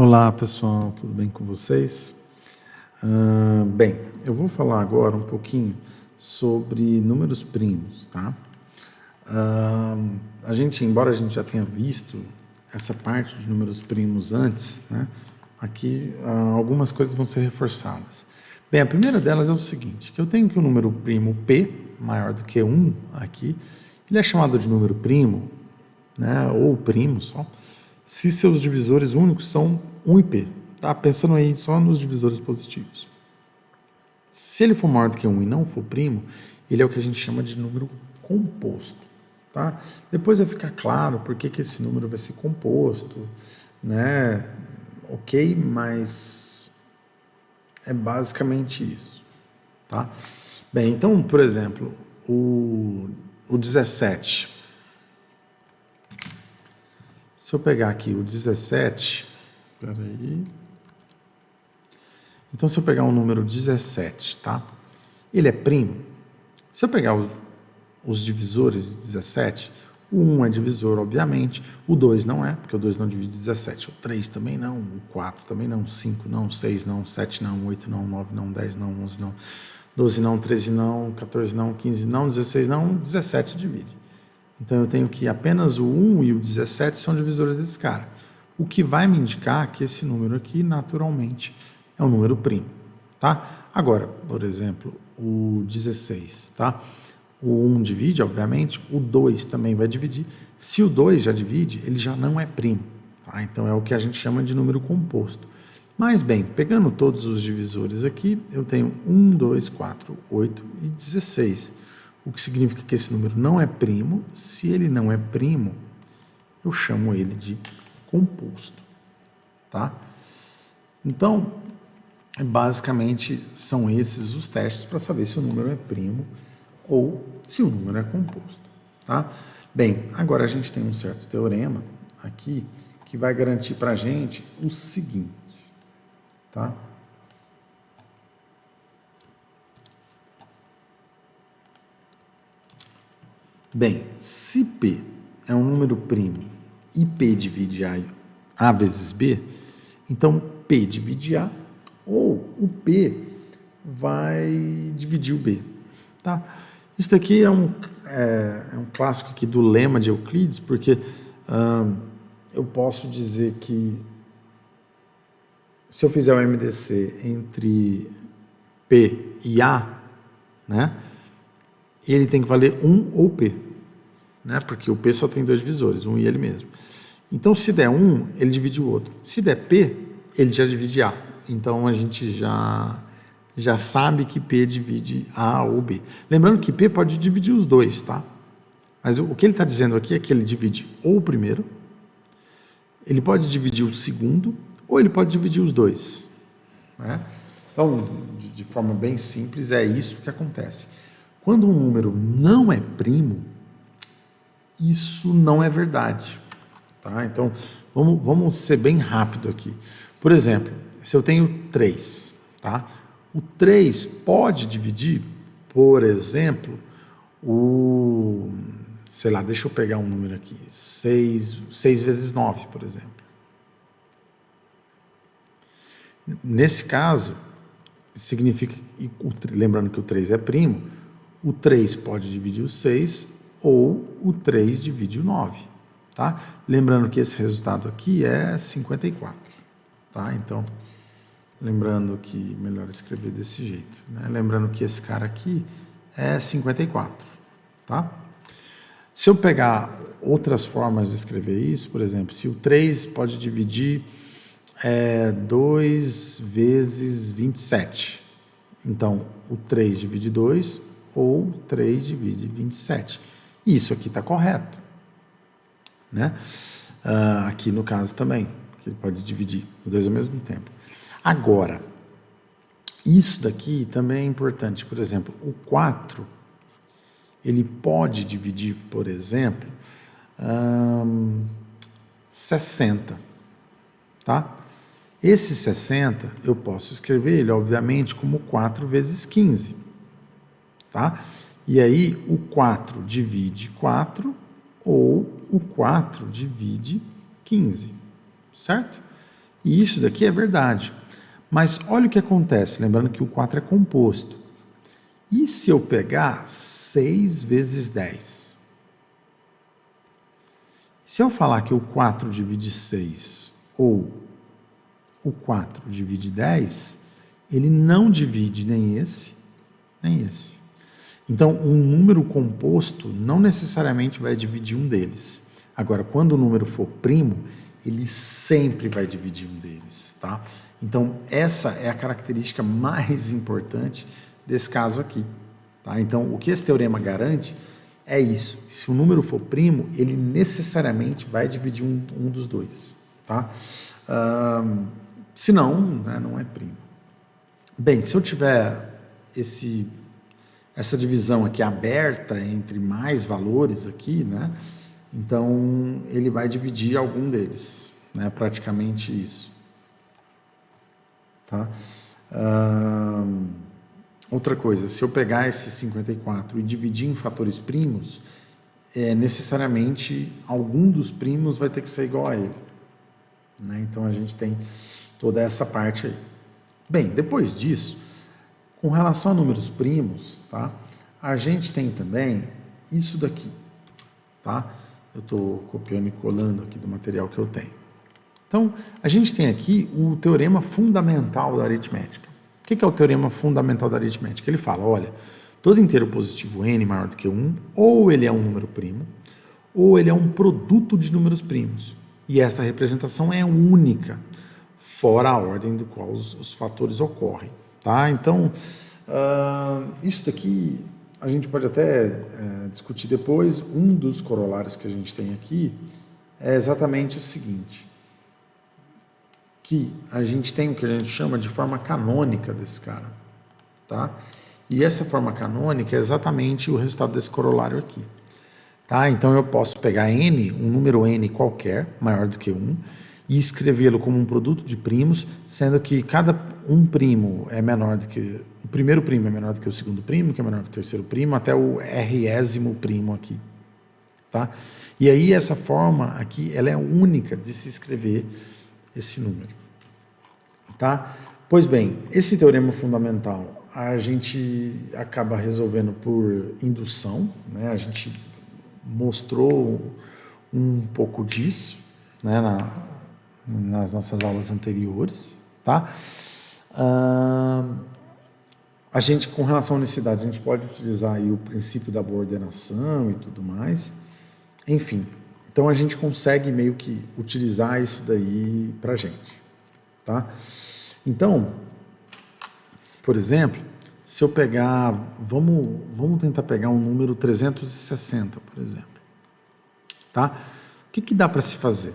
Olá pessoal, tudo bem com vocês? Bem, eu vou falar agora um pouquinho sobre números primos, tá? Embora a gente já tenha visto essa parte de números primos antes, né? Aqui algumas coisas vão ser reforçadas. Bem, a primeira delas é o seguinte, que eu tenho que o número primo P, maior do que 1 aqui, ele é chamado de número primo, né? Ou primo só, se seus divisores únicos são 1 e P. Tá? Pensando aí só nos divisores positivos. Se ele for maior do que 1 e não for primo, ele é o que a gente chama de número composto. Tá? Depois vai ficar claro por que esse número vai ser composto, né? Ok, mas é basicamente isso. Tá? Bem, então, por exemplo, o 17. Se eu pegar aqui o 17, peraí. Então, se eu pegar o número 17, tá? Ele é primo. Se eu pegar os divisores de 17, o 1 é divisor, obviamente. O 2 não é, porque o 2 não divide 17. O 3 também não. O 4 também não. O 5 não. O 6 não. O 7 não. O 8 não. O 9 não. O 10 não. O 11 não. 12 não. 13 não. 14 não. 15 não. 16 não. 17 divide. Então, eu tenho que apenas o 1 e o 17 são divisores desse cara. O que vai me indicar que esse número aqui, naturalmente, é um número primo. Tá? Agora, por exemplo, o 16. Tá? O 1 divide, obviamente, o 2 também vai dividir. Se o 2 já divide, ele já não é primo. Tá? Então, é o que a gente chama de número composto. Mas, bem, pegando todos os divisores aqui, eu tenho 1, 2, 4, 8 e 16. O que significa que esse número não é primo. Se ele não é primo, eu chamo ele de composto. Tá? Então, basicamente, são esses os testes para saber se o número é primo ou se o número é composto. Tá? Bem, agora a gente tem um certo teorema aqui que vai garantir para a gente o seguinte. Tá? Bem, se P é um número primo e P divide A vezes B, então P divide A ou o P vai dividir o B. Tá? Isso daqui é um clássico aqui do lema de Euclides, porque eu posso dizer que se eu fizer o MDC entre P e A, né, ele tem que valer 1 ou P, né, porque o P só tem dois divisores, 1 e ele mesmo. Então, se der 1, ele divide o outro. Se der P, ele já divide A. Então, a gente já sabe que P divide A ou B. Lembrando que P pode dividir os dois, tá? Mas o que ele está dizendo aqui é que ele divide ou o primeiro, ele pode dividir o segundo, ou ele pode dividir os dois. Né? Então, de forma bem simples, é isso que acontece. Quando um número não é primo, isso não é verdade. Tá? Então, vamos ser bem rápido aqui. Por exemplo, se eu tenho 3, tá? O 3 pode dividir, por exemplo, sei lá, deixa eu pegar um número aqui, 6 vezes 9, por exemplo. Nesse caso, significa, lembrando que o 3 é primo, o 3 pode dividir o 6 ou o 3 divide o 9. Tá? Lembrando que esse resultado aqui é 54. Tá? Então, lembrando que melhor escrever desse jeito. Né? Lembrando que esse cara aqui é 54. Tá? Se eu pegar outras formas de escrever isso, por exemplo, se o 3 pode dividir 2 vezes 27. Então, o 3 divide 2 ou 3 divide 27. Isso aqui está correto. Né? Aqui no caso também, que ele pode dividir os dois ao mesmo tempo. Agora, isso daqui também é importante. Por exemplo, o 4, ele pode dividir, por exemplo, 60. Tá? Esse 60, eu posso escrever ele, obviamente, como 4 vezes 15. Tá? E aí, o 4 divide 4, ou o 4 divide 15, certo? E isso daqui é verdade. Mas olha o que acontece, lembrando que o 4 é composto. E se eu pegar 6 vezes 10? Se eu falar que o 4 divide 6 ou o 4 divide 10, ele não divide nem esse, nem esse. Então, um número composto não necessariamente vai dividir um deles. Agora, quando o número for primo, ele sempre vai dividir um deles, tá? Então, essa é a característica mais importante desse caso aqui, tá? Então, o que esse teorema garante é isso. Se o número for primo, ele necessariamente vai dividir um dos dois, tá? Se não, né, não é primo. Bem, se eu tiver essa divisão aqui aberta entre mais valores aqui, né? Então, ele vai dividir algum deles, né? Praticamente isso. Tá? Outra coisa, se eu pegar esse 54 e dividir em fatores primos, necessariamente algum dos primos vai ter que ser igual a ele. Né? Então, a gente tem toda essa parte aí. Bem, depois disso, com relação a números primos, tá? A gente tem também isso daqui, tá? Eu estou copiando e colando aqui do material que eu tenho. Então, a gente tem aqui o teorema fundamental da aritmética. O que é o teorema fundamental da aritmética? Ele fala, olha, todo inteiro positivo n maior do que 1, ou ele é um número primo, ou ele é um produto de números primos. E esta representação é única, fora a ordem do qual os fatores ocorrem. Tá? Então, isso daqui a gente pode até discutir depois. Um dos corolários que a gente tem aqui é exatamente o seguinte, que a gente tem o que a gente chama de forma canônica desse cara. Tá? E essa forma canônica é exatamente o resultado desse corolário aqui. Tá? Então, eu posso pegar n, um número n qualquer, maior do que 1, e escrevê-lo como um produto de primos, sendo que cada um primo é menor do que... O primeiro primo é menor do que o segundo primo, que é menor que o terceiro primo, até o résimo primo aqui. Tá? E aí essa forma aqui, ela é única de se escrever esse número. Tá? Pois bem, esse teorema fundamental a gente acaba resolvendo por indução, né? A gente mostrou um pouco disso, né, nas nossas aulas anteriores, tá? A gente, com relação à unicidade, a gente pode utilizar aí o princípio da boa ordenação e tudo mais, enfim. Então, a gente consegue meio que utilizar isso daí pra gente, tá? Então, por exemplo, se eu pegar, vamos tentar pegar um número 360, por exemplo, tá? O que dá para se fazer?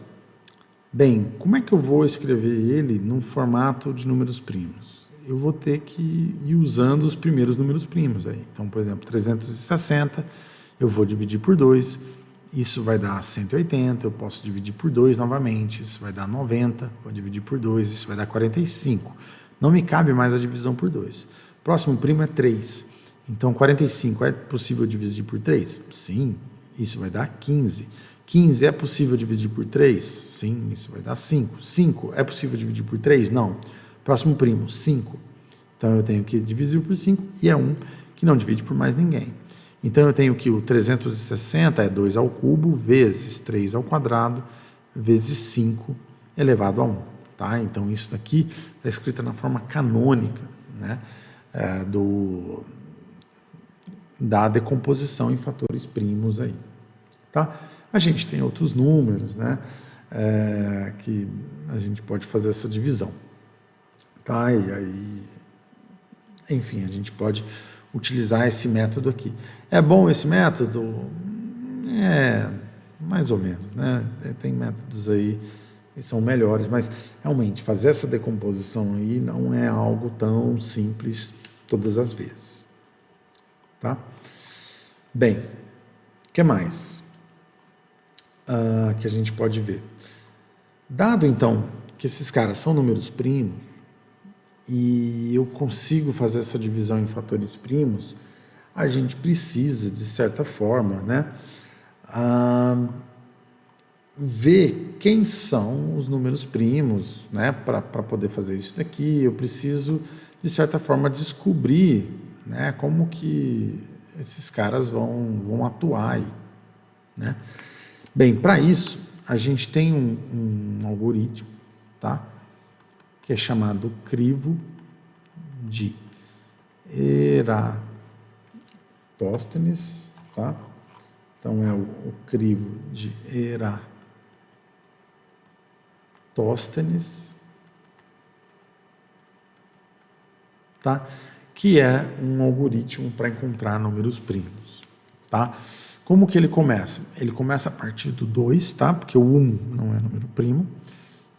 Bem, como é que eu vou escrever ele num formato de números primos? Eu vou ter que ir usando os primeiros números primos aí. Então, por exemplo, 360, eu vou dividir por 2, isso vai dar 180, eu posso dividir por 2 novamente, isso vai dar 90, vou dividir por 2, isso vai dar 45. Não me cabe mais a divisão por 2. Próximo primo é 3. Então, 45 é possível dividir por 3? Sim, isso vai dar 15. 15 é possível dividir por 3? Sim, isso vai dar 5. 5 é possível dividir por 3? Não. Próximo primo, 5. Então, eu tenho que dividir por 5 e é 1 que não divide por mais ninguém. Então, eu tenho que o 360 é 2 ao cubo vezes 3 ao quadrado vezes 5 elevado a 1. Tá? Então, isso daqui está escrito na forma canônica, né, da decomposição em fatores primos aí. Tá? A gente tem outros números, né, que a gente pode fazer essa divisão. Tá? E aí, enfim, a gente pode utilizar esse método aqui. É bom esse método? Mais ou menos, né? Tem métodos aí que são melhores, mas realmente fazer essa decomposição aí não é algo tão simples todas as vezes. Tá? Bem, o que mais que a gente pode ver? Dado, então, que esses caras são números primos e eu consigo fazer essa divisão em fatores primos, a gente precisa, de certa forma, né, ver quem são os números primos, né? Para poder fazer isso daqui, eu preciso, de certa forma, descobrir, né? Como que esses caras vão atuar aí, né? Bem, para isso, a gente tem um algoritmo, tá? Que é chamado crivo de Eratosthenes, tá? Então, é o crivo de Eratosthenes, tá? Que é um algoritmo para encontrar números primos, tá? Como que ele começa? Ele começa a partir do 2, tá? Porque o 1 não é número primo.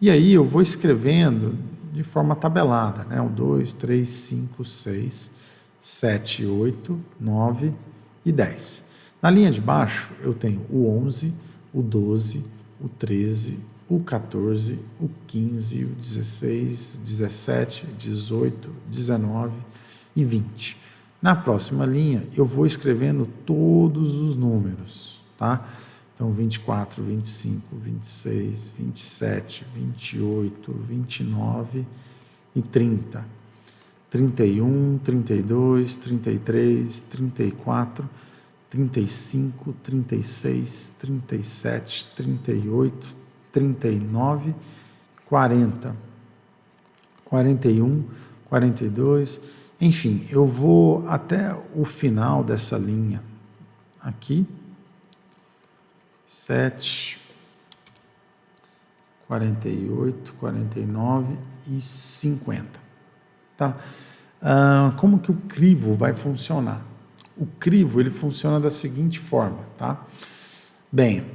E aí eu vou escrevendo de forma tabelada, né? O 2, 3, 5, 6, 7, 8, 9 e 10. Na linha de baixo eu tenho o 11, o 12, o 13, o 14, o 15, o 16, 17, 18, 19 e 20. Na próxima linha, eu vou escrevendo todos os números, tá? Então, 24, 25, 26, 27, 28, 29 e 30. 31, 32, 33, 34, 35, 36, 37, 38, 39, 40, 41, 42... Enfim, eu vou até o final dessa linha aqui, 7, 48, 49 e 50. Tá? Como que o crivo vai funcionar? O crivo ele funciona da seguinte forma. Tá? Bem,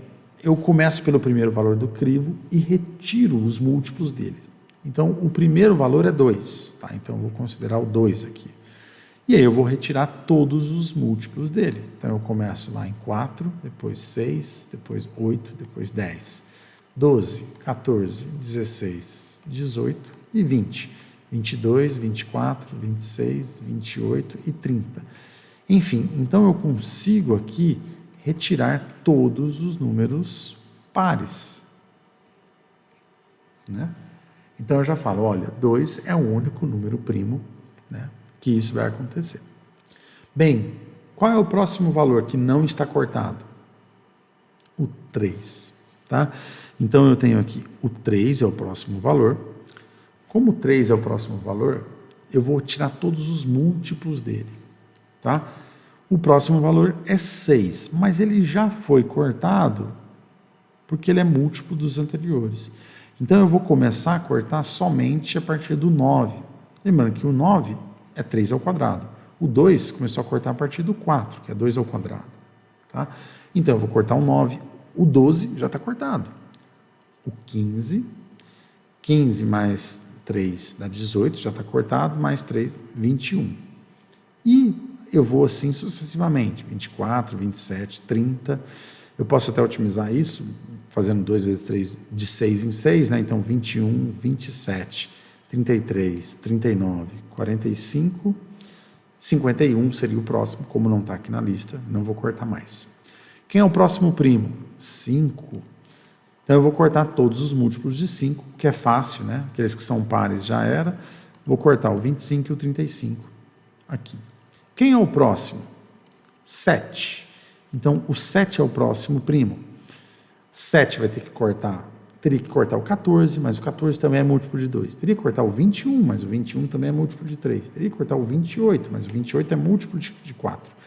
eu começo pelo primeiro valor do crivo e retiro os múltiplos dele. Então, o primeiro valor é 2, tá? Então, eu vou considerar o 2 aqui. E aí eu vou retirar todos os múltiplos dele. Então, eu começo lá em 4, depois 6, depois 8, depois 10, 12, 14, 16, 18 e 20. 22, 24, 26, 28 e 30. Enfim, então eu consigo aqui retirar todos os números pares, né? Então, eu já falo, olha, 2 é o único número primo, né, que isso vai acontecer. Bem, qual é o próximo valor que não está cortado? O 3, tá? Então, eu tenho aqui o 3 é o próximo valor. Como o 3 é o próximo valor, eu vou tirar todos os múltiplos dele, tá? O próximo valor é 6, mas ele já foi cortado porque ele é múltiplo dos anteriores. Então, eu vou começar a cortar somente a partir do 9. Lembrando que o 9 é 3 ao quadrado. O 2 começou a cortar a partir do 4, que é 2 ao quadrado. Tá? Então, eu vou cortar o 9. O 12 já está cortado. O 15, 15 mais 3 dá 18, já está cortado, mais 3, 21. E eu vou assim sucessivamente, 24, 27, 30. Eu posso até otimizar isso, fazendo 2 vezes 3 de 6 em 6, né? Então 21, 27, 33, 39, 45, 51 seria o próximo, como não está aqui na lista, não vou cortar mais. Quem é o próximo primo? 5. Então eu vou cortar todos os múltiplos de 5, que é fácil, né? Aqueles que são pares já era. Vou cortar o 25 e o 35 aqui. Quem é o próximo? 7. Então o 7 é o próximo primo. 7 vai ter que cortar, teria que cortar o 14, mas o 14 também é múltiplo de 2. Teria que cortar o 21, mas o 21 também é múltiplo de 3. Teria que cortar o 28, mas o 28 é múltiplo de 4.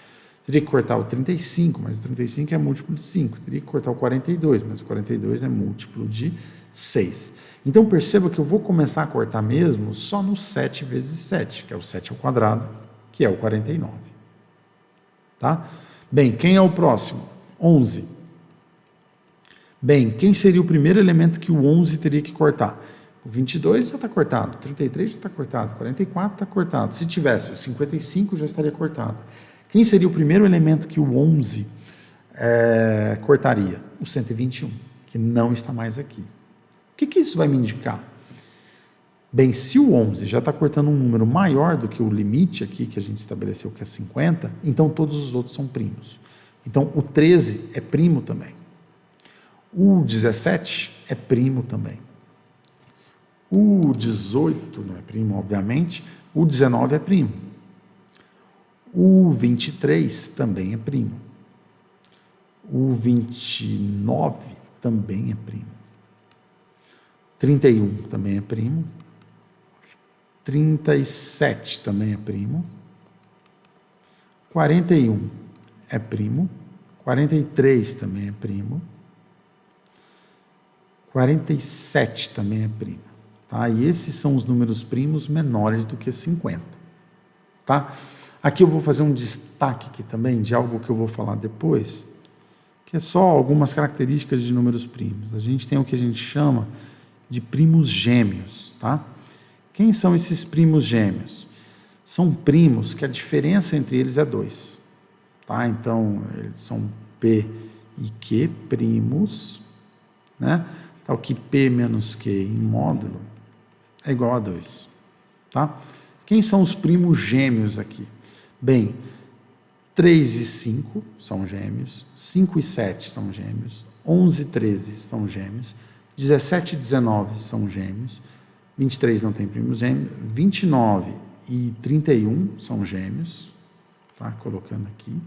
Teria que cortar o 35, mas o 35 é múltiplo de 5. Teria que cortar o 42, mas o 42 é múltiplo de 6. Então perceba que eu vou começar a cortar mesmo só no 7 vezes 7, que é o 7 ao quadrado, que é o 49. Tá? Bem, quem é o próximo? 11. Bem, quem seria o primeiro elemento que o 11 teria que cortar? O 22 já está cortado, o 33 já está cortado, o 44 está cortado. Se tivesse o 55 já estaria cortado. Quem seria o primeiro elemento que o 11 cortaria? O 121, que não está mais aqui. O que isso vai me indicar? Bem, se o 11 já está cortando um número maior do que o limite aqui que a gente estabeleceu, que é 50, então todos os outros são primos. Então, o 13 é primo também. O 17 é primo também. O 18 não é primo, obviamente. O 19 é primo. O 23 também é primo. O 29 também é primo. 31 também é primo. 37 também é primo. 41 é primo. 43 também é primo. 47 também é primo. Tá? E esses são os números primos menores do que 50. Tá? Aqui eu vou fazer um destaque aqui também de algo que eu vou falar depois, que é só algumas características de números primos. A gente tem o que a gente chama de primos gêmeos. Tá? Quem são esses primos gêmeos? São primos que a diferença entre eles é 2. Tá? Então, eles são P e Q primos, né? Tal que P menos Q em módulo é igual a 2. Tá? Quem são os primos gêmeos aqui? Bem, 3 e 5 são gêmeos, 5 e 7 são gêmeos, 11 e 13 são gêmeos, 17 e 19 são gêmeos, 23 não tem primo gêmeo, 29 e 31 são gêmeos, tá? Colocando aqui.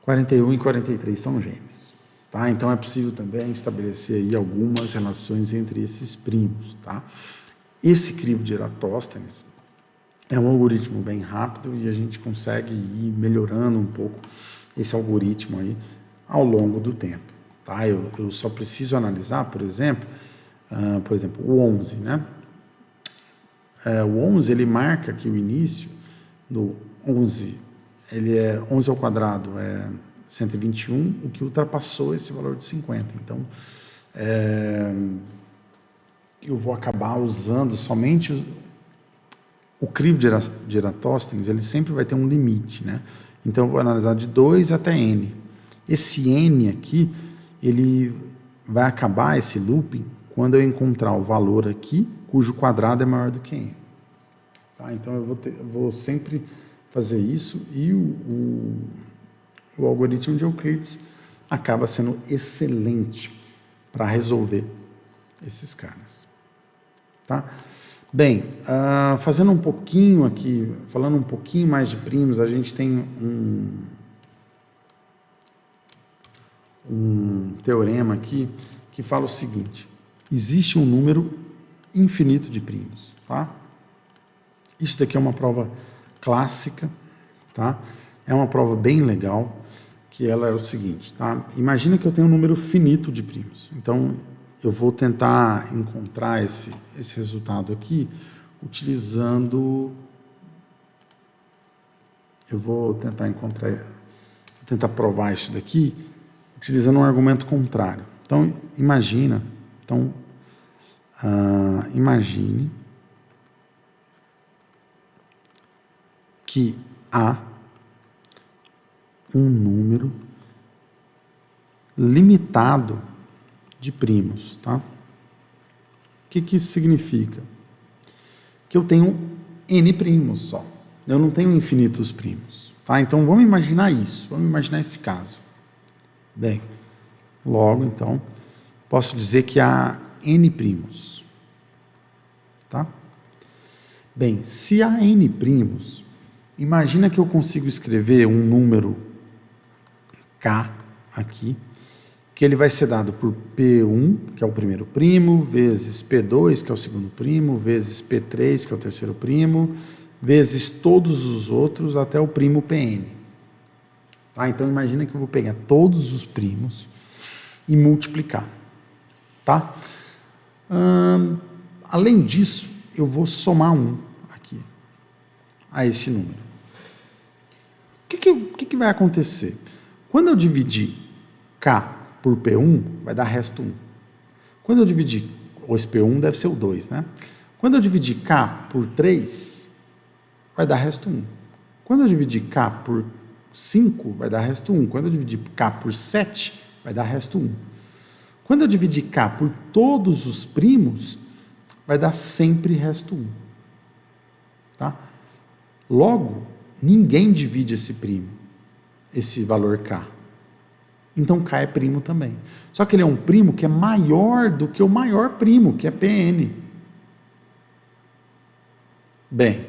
41 e 43 são gêmeos. Tá? Então é possível também estabelecer aí algumas relações entre esses primos. Tá? Esse crivo de Eratóstenes é um algoritmo bem rápido e a gente consegue ir melhorando um pouco esse algoritmo aí ao longo do tempo. Tá? Eu só preciso analisar, por exemplo, o 11. Né? O 11 ele marca que o início do 11, ele é 11 ao quadrado, é 121, o que ultrapassou esse valor de 50. Então, eu vou acabar usando somente o crivo de Eratóstenes, ele sempre vai ter um limite, né? Então, eu vou analisar de 2 até n. Esse n aqui, ele vai acabar esse looping quando eu encontrar o valor aqui, cujo quadrado é maior do que n. Tá? Então, eu vou sempre fazer isso e o algoritmo de Euclides acaba sendo excelente para resolver esses caras. Tá? Bem, fazendo um pouquinho aqui, falando um pouquinho mais de primos, a gente tem um teorema aqui que fala o seguinte: existe um número infinito de primos. Tá? Isso daqui é uma prova clássica, tá? É uma prova bem legal, que ela é o seguinte, tá? Imagina que eu tenho um número finito de primos. Então, eu vou tentar encontrar esse resultado aqui utilizando... Eu vou tentar provar isso daqui utilizando um argumento contrário. Então, imagine que há um número limitado de primos, tá? O que isso significa? Que eu tenho n primos só. Eu não tenho infinitos primos, tá? Então vamos imaginar isso, vamos imaginar esse caso. Bem, logo então, posso dizer que há n primos, tá? Bem, se há n primos, imagina que eu consigo escrever um número K aqui, que ele vai ser dado por P1, que é o primeiro primo, vezes P2, que é o segundo primo, vezes P3, que é o terceiro primo, vezes todos os outros até o primo Pn. Tá? Então, imagina que eu vou pegar todos os primos e multiplicar. Tá? Além disso, eu vou somar 1 aqui a esse número. O que vai acontecer? Quando eu dividir K por P1, vai dar resto 1. Quando eu dividir, ou esse P1 deve ser o 2, né? Quando eu dividir K por 3, vai dar resto 1. Quando eu dividir K por 5, vai dar resto 1. Quando eu dividir K por 7, vai dar resto 1. Quando eu dividir K por todos os primos, vai dar sempre resto 1. Tá? Logo, ninguém divide esse primo, esse valor K. Então K é primo também. Só que ele é um primo que é maior do que o maior primo, que é Pn. Bem,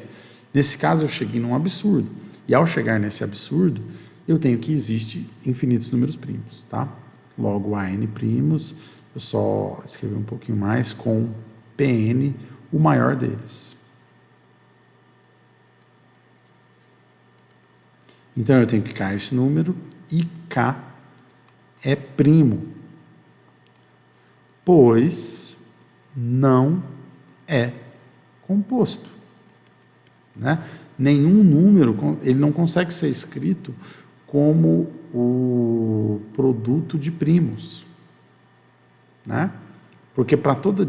nesse caso eu cheguei num absurdo. E ao chegar nesse absurdo, eu tenho que existe infinitos números primos, tá? Logo, a n primos, eu só escrevi um pouquinho mais com Pn, o maior deles. Então eu tenho que K esse número e K é primo, pois não é composto, né? Nenhum número, ele não consegue ser escrito como o produto de primos, né? Porque para toda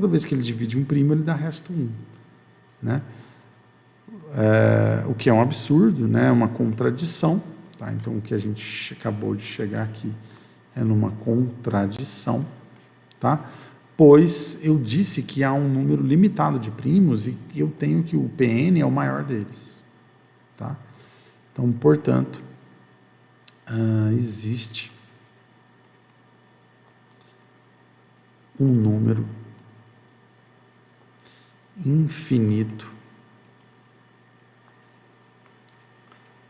vez que ele divide um primo, ele dá resto 1, né? O que é um absurdo, né? Uma contradição, tá? Então o que a gente acabou de chegar aqui é numa contradição, tá? Pois eu disse que há um número limitado de primos e que eu tenho que o Pn é o maior deles, tá? Então, portanto, existe um número infinito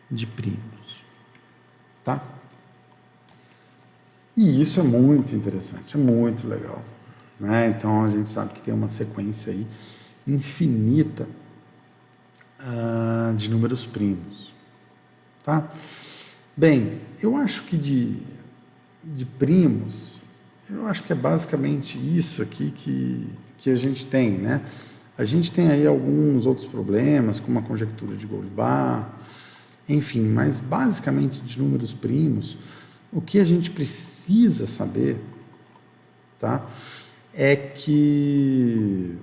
de primos, tá? E isso é muito interessante, é muito legal, né? Então a gente sabe que tem uma sequência aí infinita de números primos, tá? Bem, eu acho que de primos, eu acho que é basicamente isso aqui que a gente tem, né? A gente tem aí alguns outros problemas, como a conjectura de Goldbach, enfim, mas basicamente de números primos, o que a gente precisa saber, tá, é que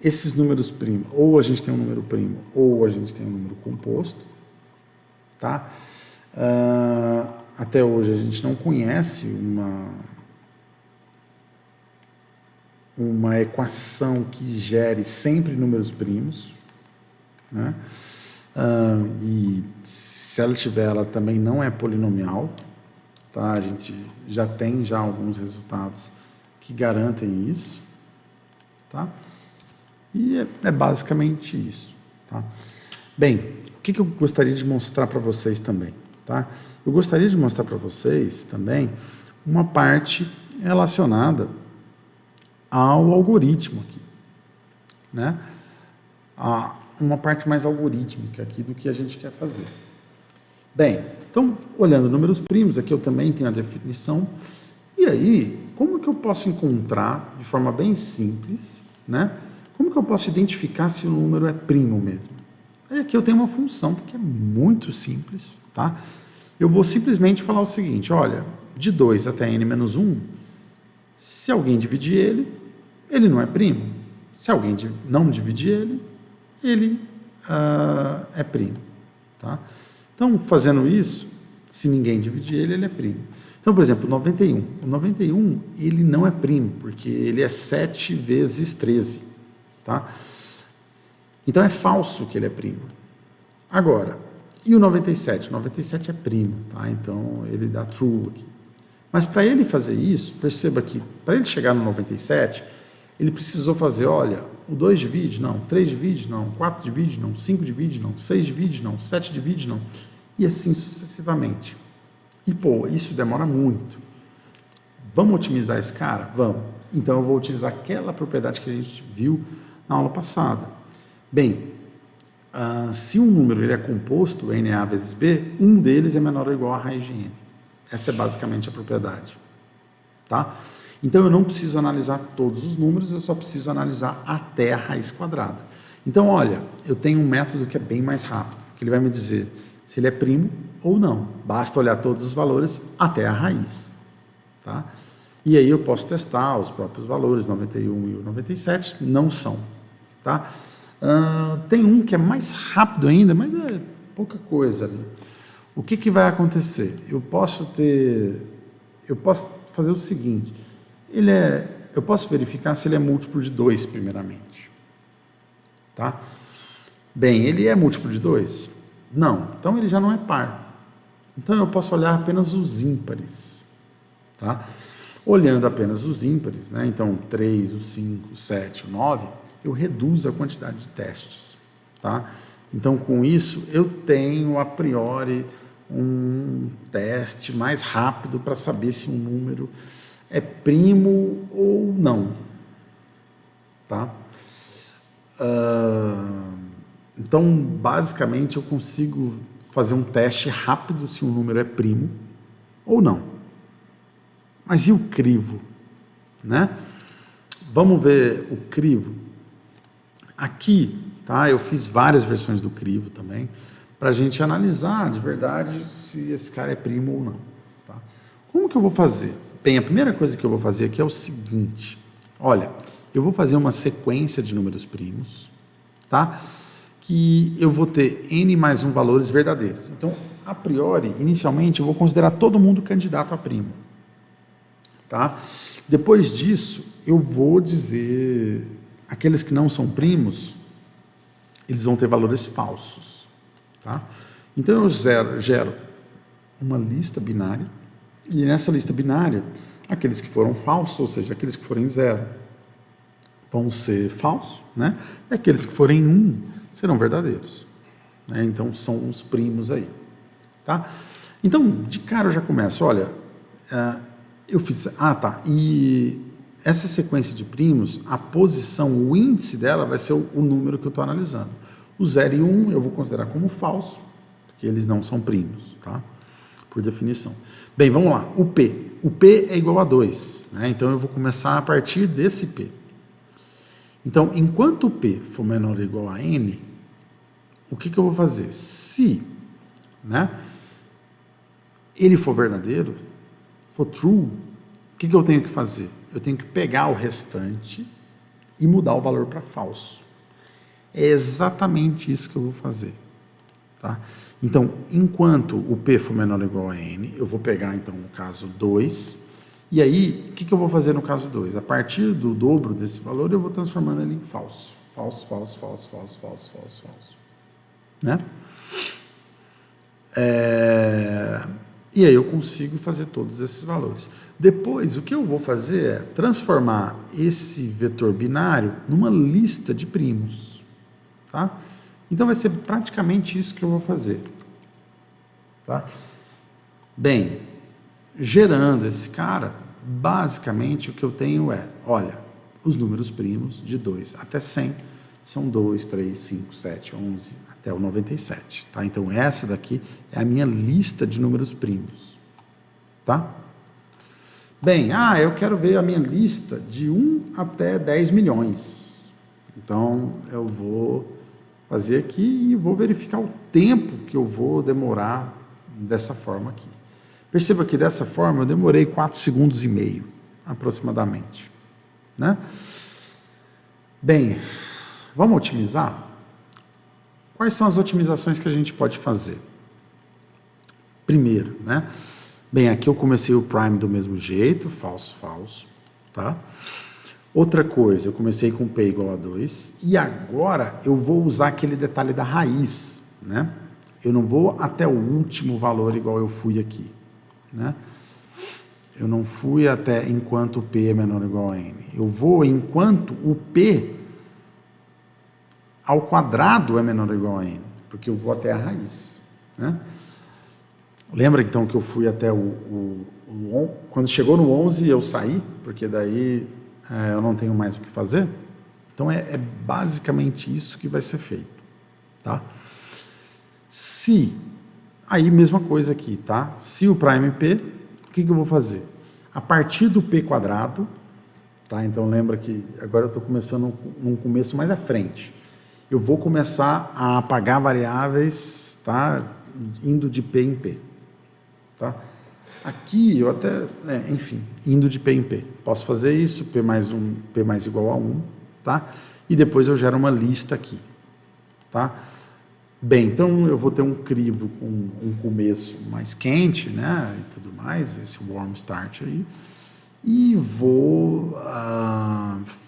esses números primos, ou a gente tem um número primo, ou a gente tem um número composto, tá? Até hoje a gente não conhece uma equação que gere sempre números primos, né? E se ela tiver, ela também não é polinomial, tá? A gente já tem alguns resultados que garantem isso, tá? E é basicamente isso, tá? Bem, o que eu gostaria de mostrar para vocês também, tá? Eu gostaria de mostrar para vocês também uma parte relacionada ao algoritmo aqui, né? Uma parte mais algorítmica aqui do que a gente quer fazer. Bem, então, olhando números primos, aqui eu também tenho a definição. E aí, como que eu posso encontrar, de forma bem simples, né? Como que eu posso identificar se o número é primo mesmo? Aí aqui eu tenho uma função, que é muito simples, tá? Eu vou simplesmente falar o seguinte, olha, de 2 até n-1, se alguém dividir ele não é primo. Se alguém não dividir ele é primo, tá? Então, fazendo isso, se ninguém dividir ele é primo. Então, por exemplo, o 91. O 91, ele não é primo, porque ele é 7 vezes 13, tá? Então, é falso que ele é primo. Agora, e o 97? O 97 é primo, tá? Então, ele dá true aqui. Mas para ele fazer isso, perceba que para ele chegar no 97, ele precisou fazer, olha, o 2 divide, não, 3 divide, não, 4 divide, não, 5 divide, não, 6 divide, não, 7 divide, não, e assim sucessivamente. E, pô, isso demora muito. Vamos otimizar esse cara? Vamos. Então, eu vou utilizar aquela propriedade que a gente viu na aula passada. Bem, se um número ele é composto, NA vezes B, um deles é menor ou igual a raiz de N. Essa é basicamente a propriedade, tá? Então, eu não preciso analisar todos os números, eu só preciso analisar até a raiz quadrada. Então, olha, eu tenho um método que é bem mais rápido, que ele vai me dizer se ele é primo ou não. Basta olhar todos os valores até a raiz, tá? E aí eu posso testar os próprios valores, 91 e o 97, não são, tá? Tem um que é mais rápido ainda, mas é pouca coisa ali. O que vai acontecer? Eu posso fazer o seguinte, eu posso verificar se ele é múltiplo de 2 primeiramente, Bem, ele é múltiplo de 2? Não, então ele já não é par. Então eu posso olhar apenas os ímpares, tá? Olhando apenas os ímpares, né? Então 3, o 5, o 7, o 9, eu reduzo a quantidade de testes, tá? Então com isso eu tenho a priori um teste mais rápido para saber se um número é primo ou não, tá? Então basicamente eu consigo fazer um teste rápido se um número é primo ou não. Mas e o crivo, né? Vamos ver o crivo. Aqui, tá? Eu fiz várias versões do crivo também, para a gente analisar de verdade se esse cara é primo ou não, tá? Como que eu vou fazer? Bem, a primeira coisa que eu vou fazer aqui é o seguinte. Olha, eu vou fazer uma sequência de números primos, tá? Que eu vou ter n mais 1 valores verdadeiros. Então, a priori, inicialmente, eu vou considerar todo mundo candidato a primo. Tá? Depois disso, eu vou dizer, aqueles que não são primos, eles vão ter valores falsos. Tá? Então, eu gero uma lista binária, e nessa lista binária, aqueles que foram falsos, ou seja, aqueles que forem 0, vão ser falsos, né? E aqueles que forem 1 serão verdadeiros. Né? Então, são os primos aí. Tá? Então, de cara eu já começo, olha, eu fiz, e essa sequência de primos, a posição, o índice dela vai ser o número que eu estou analisando. O 0 e 1 eu vou considerar como falso, porque eles não são primos, tá? Por definição. Bem, vamos lá, o P. O P é igual a 2, né? Então eu vou começar a partir desse P. Então, enquanto o P for menor ou igual a N, o que eu vou fazer? Se, né, ele for verdadeiro, for true, o que eu tenho que fazer? Eu tenho que pegar o restante e mudar o valor para falso. É exatamente isso que eu vou fazer. Tá? Então, enquanto o P for menor ou igual a N, eu vou pegar, então, o caso 2, e aí, o que eu vou fazer no caso 2? A partir do dobro desse valor, eu vou transformando ele em falso. Falso, falso, falso, falso, falso, falso, falso. Né? E aí eu consigo fazer todos esses valores. Depois, o que eu vou fazer é transformar esse vetor binário numa lista de primos. Tá? Então, vai ser praticamente isso que eu vou fazer. Tá? Bem, gerando esse cara, basicamente o que eu tenho é, olha, os números primos de 2 até 100 são 2, 3, 5, 7, 11, até o 97. Tá? Então, essa daqui é a minha lista de números primos. Tá? Bem, eu quero ver a minha lista de 1 até 10 milhões. Então, eu vou fazer aqui e vou verificar o tempo que eu vou demorar dessa forma aqui. Perceba que dessa forma eu demorei 4,5 segundos, aproximadamente. Né? Bem, vamos otimizar? Quais são as otimizações que a gente pode fazer? Primeiro, né? Bem, aqui eu comecei o prime do mesmo jeito, falso, falso, tá? Outra coisa, eu comecei com P igual a 2, e agora eu vou usar aquele detalhe da raiz, né? Eu não vou até o último valor igual eu fui aqui, né? Eu não fui até enquanto P é menor ou igual a N. Eu vou enquanto o P ao quadrado é menor ou igual a N, porque eu vou até a raiz, né? Lembra então que eu fui até quando chegou no 11 eu saí, porque daí eu não tenho mais o que fazer? Então é basicamente isso que vai ser feito, tá? Aí mesma coisa aqui, tá? Se o prime P, o que eu vou fazer? A partir do P quadrado, tá? Então lembra que agora eu estou começando num começo mais à frente. Eu vou começar a apagar variáveis, tá? Indo de P em P. Tá? Aqui eu até, enfim, indo de P em P. Posso fazer isso, P mais igual a 1, tá? E depois eu gero uma lista aqui, tá? Bem, então eu vou ter um crivo com um começo mais quente, né? E tudo mais, esse warm start aí. E vou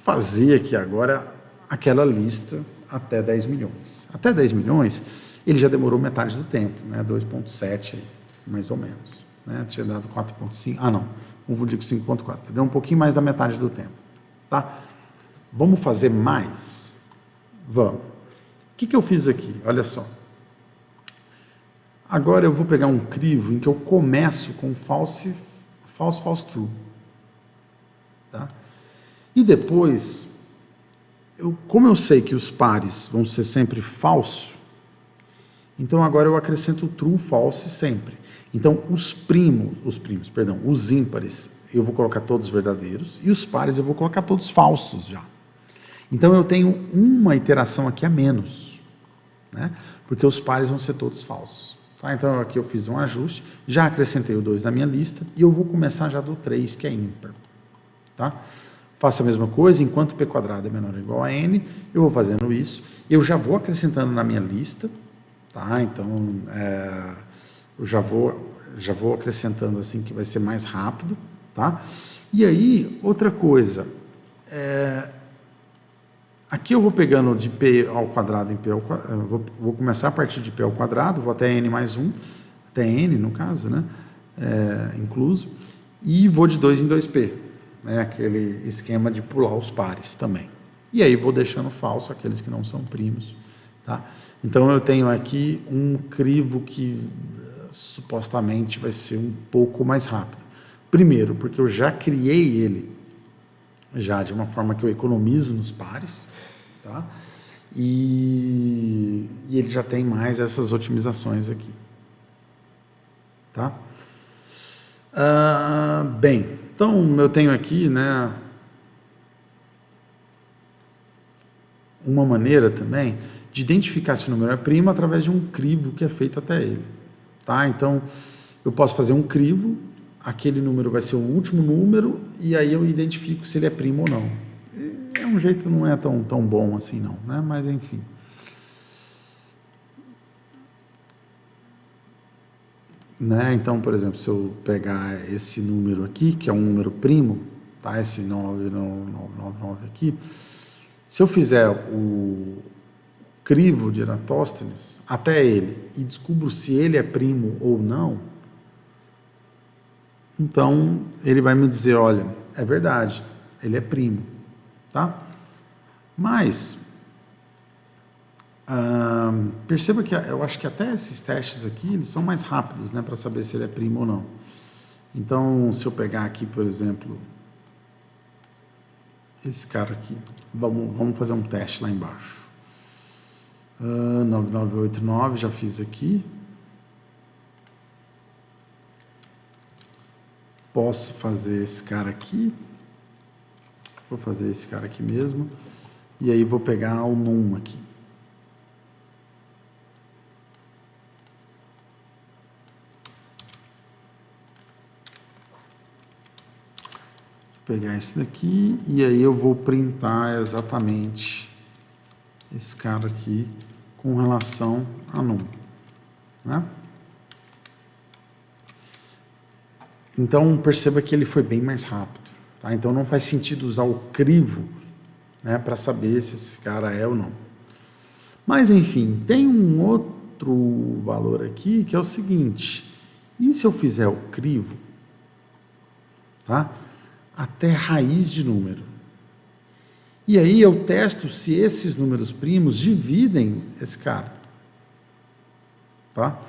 fazer aqui agora aquela lista até 10 milhões. Até 10 milhões, ele já demorou metade do tempo, né? 2,7 aí. mais ou menos. Né? Tinha dado 4,5. Ah, não. Confundi com 5,4. Deu um pouquinho mais da metade do tempo. Tá? Vamos fazer mais? Vamos. O que eu fiz aqui? Olha só. Agora eu vou pegar um crivo em que eu começo com false, true. Tá? E depois, como eu sei que os pares vão ser sempre falso, então agora eu acrescento true, false sempre. Então os ímpares eu vou colocar todos verdadeiros e os pares eu vou colocar todos falsos já. Então eu tenho uma iteração aqui a menos, né? Porque os pares vão ser todos falsos. Tá? Então aqui eu fiz um ajuste, já acrescentei o 2 na minha lista e eu vou começar já do 3, que é ímpar. Tá? Faço a mesma coisa, enquanto p² é menor ou igual a n, eu vou fazendo isso, eu já vou acrescentando na minha lista, tá? Então eu já vou acrescentando assim que vai ser mais rápido, tá? E aí, outra coisa, aqui eu vou pegando de p² em p², vou começar a partir de p², vou até n mais 1, até n no caso, né? Incluso, e vou de 2 em 2p, né? Aquele esquema de pular os pares também. E aí vou deixando falso aqueles que não são primos, tá? Então eu tenho aqui um crivo que supostamente vai ser um pouco mais rápido. Primeiro, porque eu já criei ele já de uma forma que eu economizo nos pares, tá? E ele já tem mais essas otimizações aqui, tá? Bem, então eu tenho aqui, né, uma maneira também de identificar se o número é primo através de um crivo que é feito até ele, tá? Então eu posso fazer um crivo, aquele número vai ser o último número e aí eu identifico se ele é primo ou não. É um jeito, não é tão bom assim não, né? Mas enfim. Né? Então, por exemplo, se eu pegar esse número aqui, que é um número primo, tá? Esse 9999 aqui, se eu fizer o crivo de Eratóstenes até ele e descubro se ele é primo ou não, então ele vai me dizer, olha, é verdade, ele é primo, tá? Mas perceba que eu acho que até esses testes aqui, eles são mais rápidos, né, para saber se ele é primo ou não. Então, se eu pegar aqui, por exemplo, esse cara aqui, vamos fazer um teste lá embaixo. 9989, já fiz aqui. Posso fazer esse cara aqui. Vou fazer esse cara aqui mesmo. E aí vou pegar o num aqui. Vou pegar esse daqui e aí eu vou printar exatamente esse cara aqui com relação a num, né? Então perceba que ele foi bem mais rápido, tá? Então não faz sentido usar o crivo, né, para saber se esse cara é ou não. Mas enfim, tem um outro valor aqui que é o seguinte: e se eu fizer o crivo, tá, até raiz de número? E aí eu testo se esses números primos dividem esse cara, tá?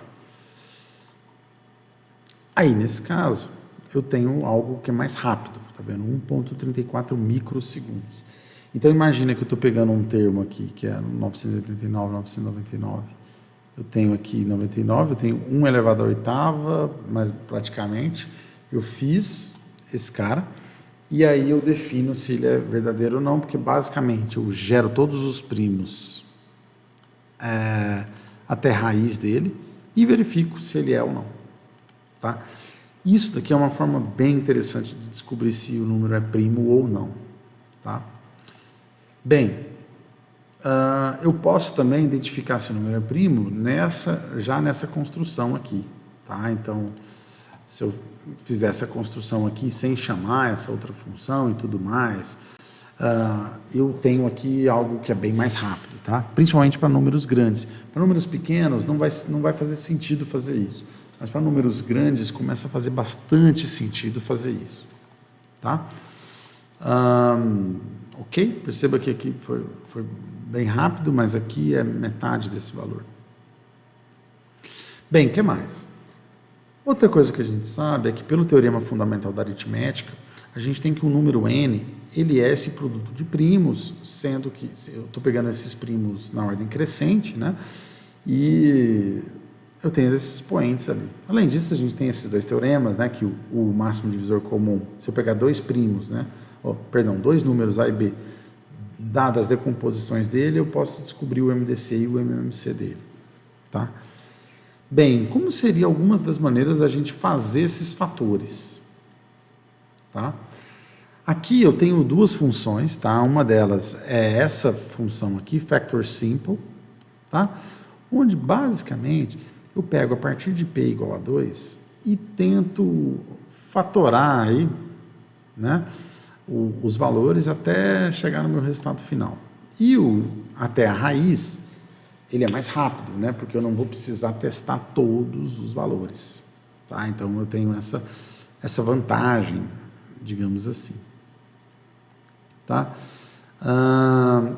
Aí, nesse caso, eu tenho algo que é mais rápido, tá vendo? 1,34 microsegundos. Então, imagina que eu estou pegando um termo aqui, que é 989, 999. Eu tenho aqui 99, eu tenho 1 elevado à oitava, mas praticamente eu fiz esse cara, e aí eu defino se ele é verdadeiro ou não, porque basicamente eu gero todos os primos até a raiz dele e verifico se ele é ou não. Tá? Isso daqui é uma forma bem interessante de descobrir se o número é primo ou não. Tá? Bem, eu posso também identificar se o número é primo já nessa construção aqui. Tá? Então, se eu fizer essa construção aqui sem chamar essa outra função e tudo mais, eu tenho aqui algo que é bem mais rápido, tá? Principalmente para números grandes. Para números pequenos não vai fazer sentido fazer isso. mas para números grandes começa a fazer bastante sentido fazer isso, tá? Ok? Perceba que aqui foi bem rápido, mas aqui é metade desse valor. Bem, o que mais? Outra coisa que a gente sabe é que pelo teorema fundamental da aritmética, a gente tem que o número n, ele é esse produto de primos, sendo que eu estou pegando esses primos na ordem crescente, né? E eu tenho esses expoentes ali. Além disso, a gente tem esses dois teoremas, né? Que o máximo divisor comum, se eu pegar dois primos, né? Dois números A e B, dadas as decomposições dele, eu posso descobrir o MDC e o MMC dele, tá? Bem, como seriam algumas das maneiras da gente fazer esses fatores? Tá? Aqui eu tenho duas funções, tá? Uma delas é essa função aqui, factor simple, tá? Onde basicamente eu pego a partir de P igual a 2 e tento fatorar aí, né, os valores até chegar no meu resultado final. E até a raiz, ele é mais rápido, né? Porque eu não vou precisar testar todos os valores, tá? Então eu tenho essa vantagem, digamos assim, tá?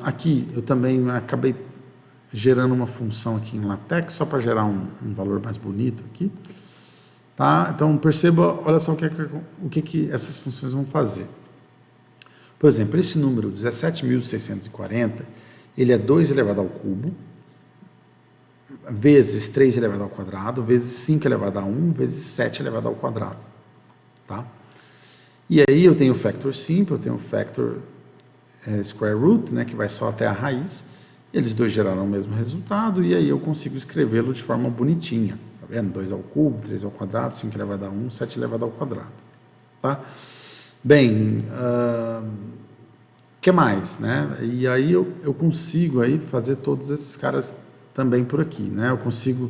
Aqui eu também acabei gerando uma função aqui em LaTeX só para gerar um valor mais bonito aqui, tá? Então perceba, olha só o que essas funções vão fazer. Por exemplo, esse número 17.640, ele é 2 elevado ao cubo, vezes 3 elevado ao quadrado, vezes 5 elevado a 1, vezes 7 elevado ao quadrado, tá? E aí eu tenho o factor simple, eu tenho o factor square root, né, que vai só até a raiz, eles dois geraram o mesmo resultado, e aí eu consigo escrevê-lo de forma bonitinha, tá vendo? 2 ao cubo, 3 ao quadrado, 5 elevado a 1, 7 elevado ao quadrado, tá? Bem, que mais, né? E aí eu consigo aí fazer todos esses caras também por aqui, né? Eu consigo...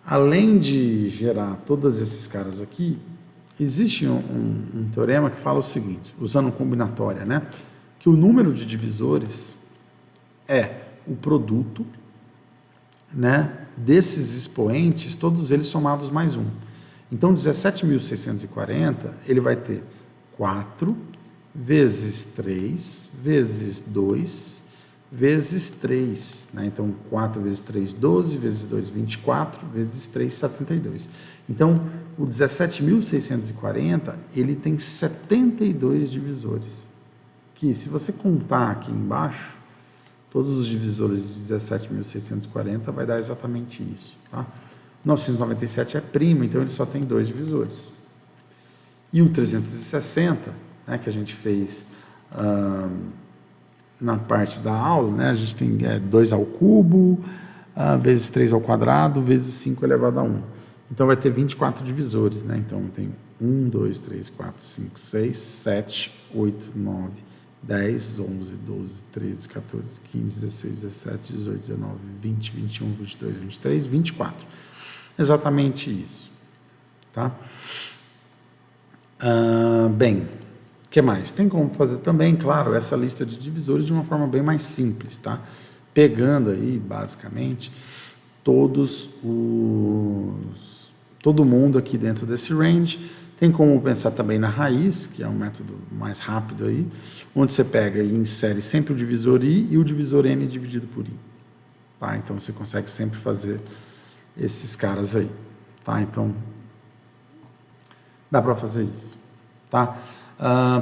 Além de gerar todos esses caras aqui, existe um teorema que fala o seguinte, usando combinatória, né? Que o número de divisores é o produto, né, desses expoentes, todos eles somados mais um. Então, 17.640, ele vai ter 4 vezes 3 vezes 2 vezes 3, né? Então 4 vezes 3, 12, vezes 2, 24, vezes 3, 72. Então, o 17.640, ele tem 72 divisores, que se você contar aqui embaixo, todos os divisores de 17.640 vai dar exatamente isso, tá? 997 é primo, então ele só tem 2 divisores. E o 360, né, que a gente fez na parte da aula, né, a gente tem 2 ao cubo, vezes 3 ao quadrado, vezes 5 elevado a 1. Então vai ter 24 divisores, né? Então tem 1, 2, 3, 4, 5, 6, 7, 8, 9, 10, 11, 12, 13, 14, 15, 16, 17, 18, 19, 20, 21, 22, 23, 24. Exatamente isso, tá? Bem, o que mais? Tem como fazer também, claro, essa lista de divisores de uma forma bem mais simples, tá? Pegando aí, basicamente, todo mundo aqui dentro desse range. Tem como pensar também na raiz, que é um método mais rápido aí, onde você pega e insere sempre o divisor i e o divisor n dividido por i, tá? Então você consegue sempre fazer esses caras aí, tá? Então dá para fazer isso, tá?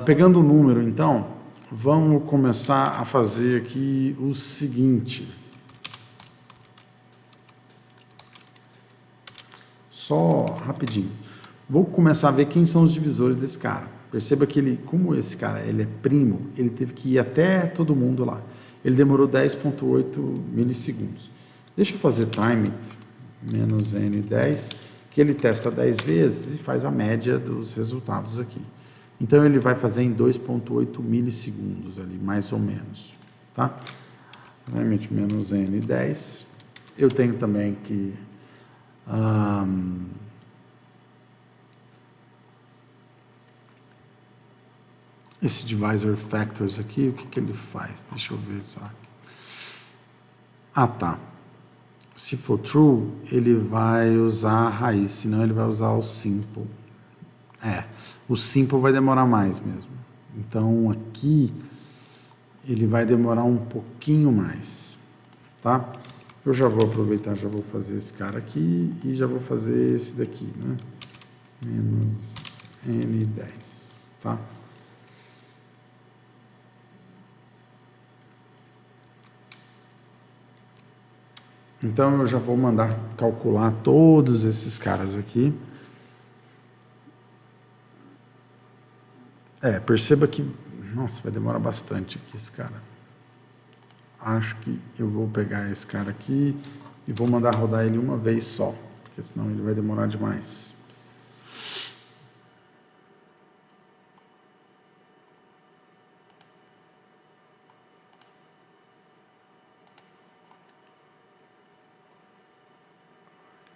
Pegando o número, então, vamos começar a fazer aqui o seguinte. Só rapidinho. Vou começar a ver quem são os divisores desse cara. Perceba que ele, como esse cara ele é primo, ele teve que ir até todo mundo lá. Ele demorou 10,8 milissegundos. Deixa eu fazer time menos n10, que ele testa 10 vezes e faz a média dos resultados aqui. Então ele vai fazer em 2,8 milissegundos ali, mais ou menos, tá? Time menos n10. Eu tenho também que esse divisor factors aqui, o que ele faz? Deixa eu ver só. Tá. se for true, ele vai usar a raiz, senão ele vai usar o simple. O simple vai demorar mais mesmo. Então, aqui, ele vai demorar um pouquinho mais, tá? Eu já vou aproveitar, já vou fazer esse cara aqui e já vou fazer esse daqui, né? Menos N10, tá? Então, eu já vou mandar calcular todos esses caras aqui. Perceba que, nossa, vai demorar bastante aqui esse cara. Acho que eu vou pegar esse cara aqui e vou mandar rodar ele uma vez só, porque senão ele vai demorar demais.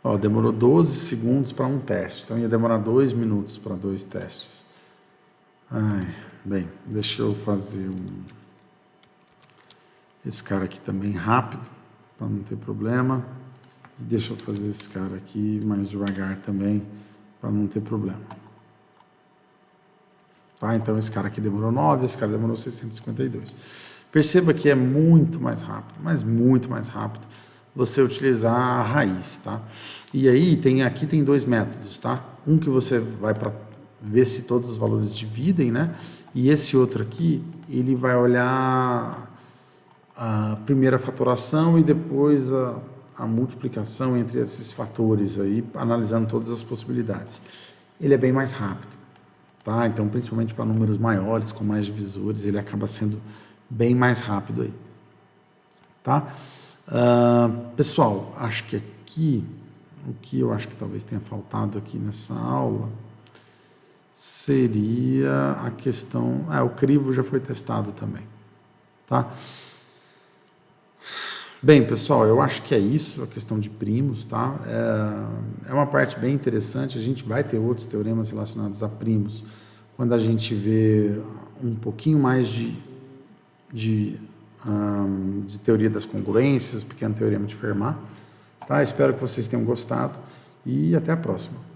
Ó, demorou 12 segundos para um teste, então ia demorar 2 minutos para 2 testes. Bem, deixa eu fazer esse cara aqui também rápido, para não ter problema. E deixa eu fazer esse cara aqui mais devagar também, para não ter problema. Tá? Então esse cara aqui demorou 9, esse cara demorou 652. Perceba que é muito mais rápido, mas muito mais rápido você utilizar a raiz, tá? E aí aqui tem 2 métodos, tá? Um que você vai para ver se todos os valores dividem, né? E esse outro aqui, ele vai olhar a primeira fatoração e depois a multiplicação entre esses fatores aí, analisando todas as possibilidades. Ele é bem mais rápido, tá? Então, principalmente para números maiores, com mais divisores, ele acaba sendo bem mais rápido aí, tá? Pessoal, acho que aqui, o que eu acho que talvez tenha faltado aqui nessa aula seria a questão... o crivo já foi testado também, tá? Bem, pessoal, eu acho que é isso, a questão de primos, tá? É uma parte bem interessante, a gente vai ter outros teoremas relacionados a primos, quando a gente vê um pouquinho mais de teoria das congruências, pequeno teorema de Fermat, tá? Espero que vocês tenham gostado e até a próxima.